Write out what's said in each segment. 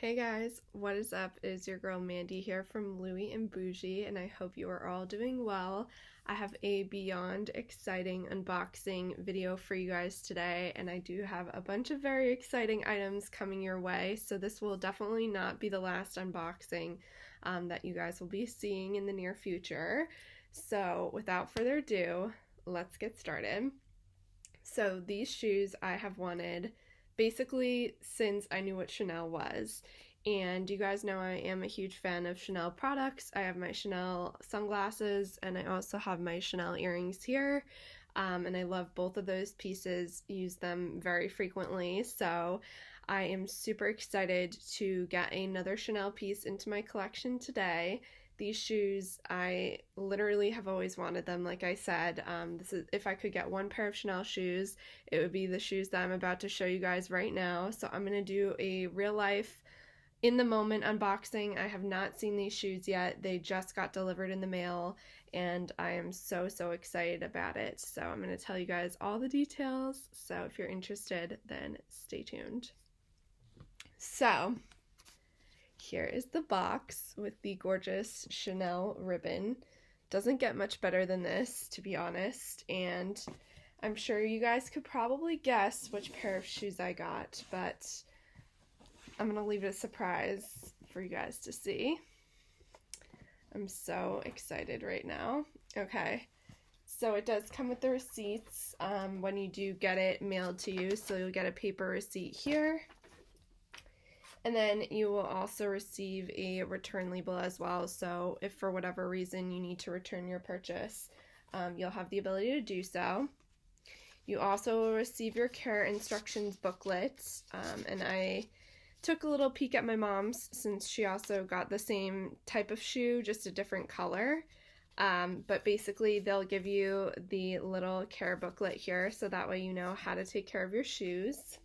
Hey guys, what is up? It is your girl Mandy here from Louie and Bougie, and I hope you are all doing well. I have a beyond exciting unboxing video for you guys today, and I do have a bunch of very exciting items coming your way, so this will definitely not be the last unboxing that you guys will be seeing in the near future. So without further ado, let's get started. So these shoes I have wanted basically since I knew what Chanel was. And you guys know I am a huge fan of Chanel products. I have my Chanel sunglasses and I also have my Chanel earrings here. And I love both of those pieces, use them very frequently. So I am super excited to get another Chanel piece into my collection today. These shoes, I literally have always wanted them. Like I said, this is if I could get one pair of Chanel shoes, it would be the shoes that I'm about to show you guys right now. So I'm going to do a real life, in the moment unboxing. I have not seen these shoes yet. They just got delivered in the mail, and I am so excited about it. So I'm going to tell you guys all the details. So if you're interested, then stay tuned. So here is the box with the gorgeous Chanel ribbon. Doesn't get much better than this, to be honest, and I'm sure you guys could probably guess which pair of shoes I got, but I'm going to leave it a surprise for you guys to see. I'm so excited right now. Okay, so it does come with the receipts when you do get it mailed to you, so you'll get a paper receipt here. And then you will also receive a return label as well, so if for whatever reason you need to return your purchase, you'll have the ability to do so. You also will receive your care instructions booklet, and I took a little peek at my mom's since she also got the same type of shoe, just a different color. But basically they'll give you the little care booklet here, so that way you know how to take care of your shoes.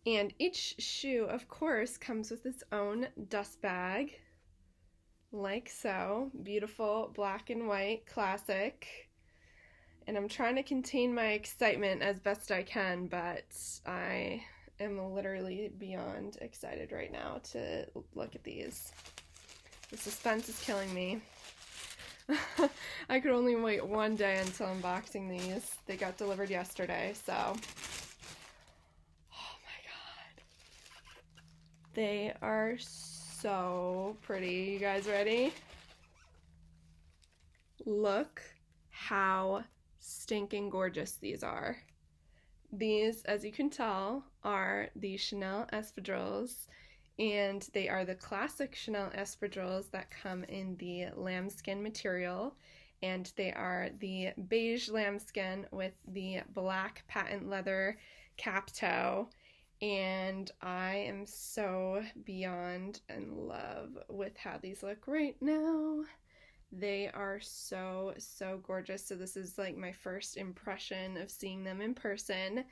And each shoe, of course, comes with its own dust bag, like so. Beautiful black and white, classic. And I'm trying to contain my excitement as best I can, but I am literally beyond excited right now to look at these. The suspense is killing me. I could only wait one day until unboxing these. They got delivered yesterday, so they are so pretty. You guys ready? Look how stinking gorgeous these are. These, as you can tell, are the Chanel Espadrilles, and they are the classic Chanel Espadrilles that come in the lambskin material, and they are the beige lambskin with the black patent leather cap toe. And I am so beyond in love with how these look right now. They are so gorgeous. So this is like my first impression of seeing them in person.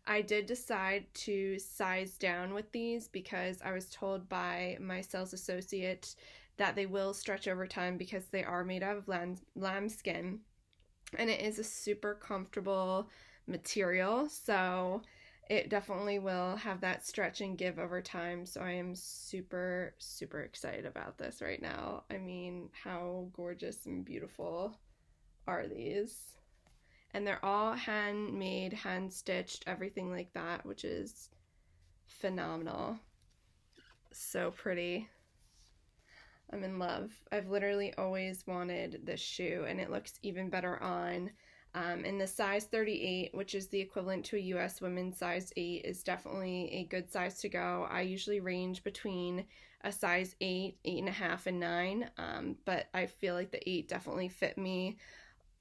I did decide to size down with these because I was told by my sales associate that they will stretch over time because they are made out of lambskin, and it is a super comfortable material, so it definitely will have that stretch and give over time. So I am super excited about this right now. I mean, how gorgeous and beautiful are these? And they're all handmade, hand stitched, everything like that, which is phenomenal. So pretty. I'm in love. I've literally always wanted this shoe, and it looks even better on. And the size 38, which is the equivalent to a US women's size 8, is definitely a good size to go. I usually range between a size 8, 8.5, and 9, but I feel like the 8 definitely fit me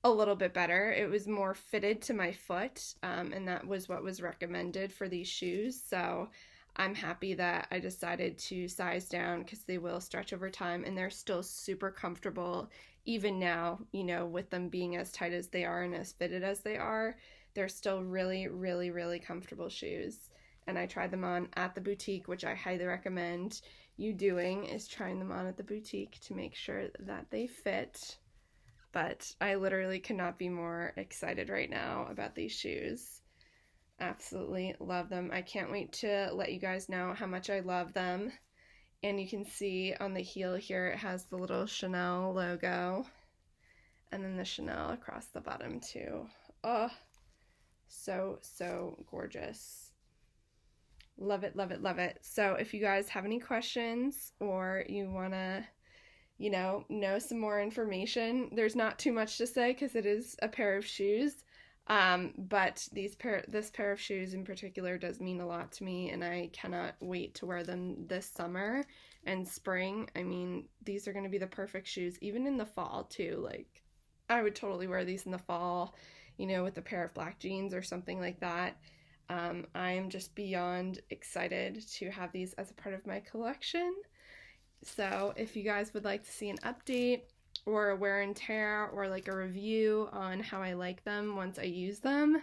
a little bit better. It was more fitted to my foot, and that was what was recommended for these shoes. So I'm happy that I decided to size down because they will stretch over time, and they're still super comfortable even now, you know, with them being as tight as they are and as fitted as they are. They're still really comfortable shoes. And I tried them on at the boutique, which I highly recommend you doing, is trying them on at the boutique to make sure that they fit. But I literally could not be more excited right now about these shoes. Absolutely love them. I can't wait to let you guys know how much I love them. And you can see on the heel here it has the little Chanel logo and then the Chanel across the bottom too. Oh, so gorgeous. Love it, love it, love it. So if you guys have any questions or you want to, know some more information, there's not too much to say because it is a pair of shoes. But this pair of shoes in particular does mean a lot to me, and I cannot wait to wear them this summer and spring. I mean, these are going to be the perfect shoes, even in the fall too. Like, I would totally wear these in the fall, with a pair of black jeans or something like that. I am just beyond excited to have these as a part of my collection. So if you guys would like to see an update or a wear and tear or like a review on how I like them once I use them,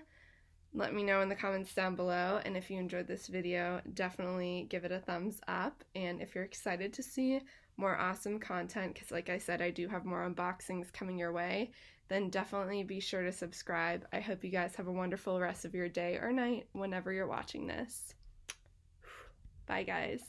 let me know in the comments down below. And if you enjoyed this video, definitely give it a thumbs up. And if you're excited to see more awesome content, because like I said, I do have more unboxings coming your way, then definitely be sure to subscribe. I hope you guys have a wonderful rest of your day or night whenever you're watching this. Bye guys.